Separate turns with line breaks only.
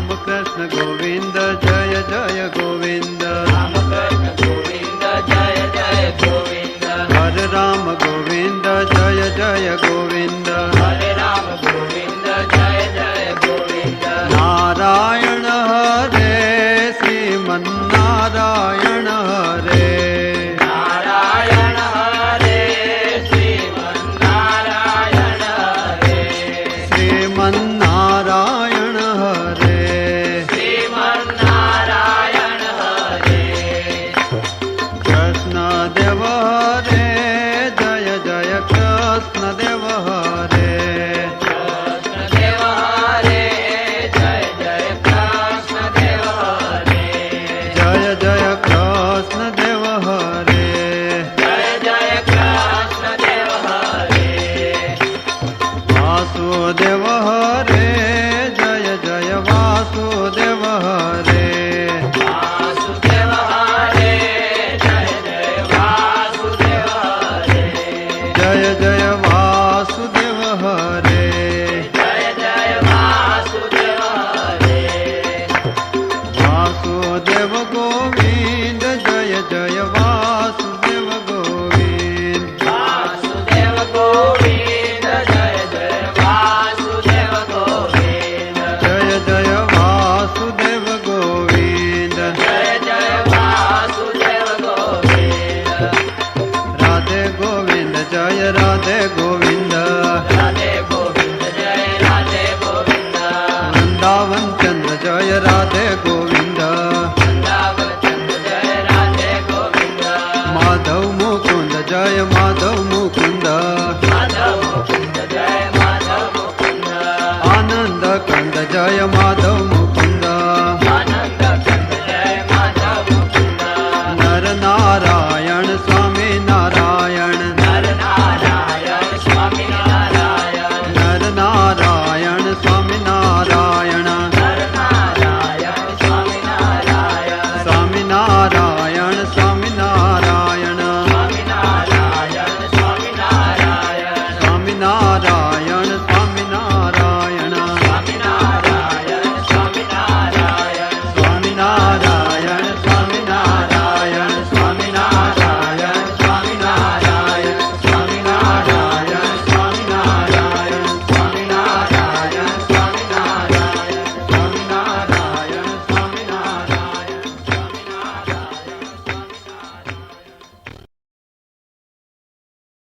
राम कृष्ण गोविंद जय जय गोविंद
राम कृष्ण गोविंद जय जय गोविंद
हरे राम गोविंद जय जय गोविंद
हरे राम गोविंद जय जय गोविंद
नारायण हरे श्रीमन्नारायण हरे
नारायण हरे श्रीमन्नारायण हरे
श्रीमन्नारायण हरे
श्रीमन्नारायण हरे
कृष्ण देव हरे जय जय कृष्ण देव हरे
कृष्ण देव हरे जय जय कृष्ण देव हरे
जय जय कृष्ण देव हरे
जय जय कृष्ण देव हरे
वासुदेव हरे जय जय वासुदेव हरे
वासुदेव हरे जय जय वासुदेव हरे
जय जय वासुदेव हरे
जय जय वासुदेव हरे
वासुदेव गोविंद जय जय वासुदेव गोविंद
वासुदेव गोविंद जय जय वासुदेव गोविंद
जय जय वासुदेव गोविंद
जय जय वासुदेव गोविंद
राधे गोविंद जय राधे गोविंद
राधे गोविंद जय राधे गोविंद
वृंदावन चंद्र जय राधे गोविंद
वृंदावन चंद्र जय राधे गोविंद
माधव मुकुंद जय माधव मुकुंद
माधव मुकुंद जय माधव मुकुंद
आनंद कंद जय माधव मुकुंद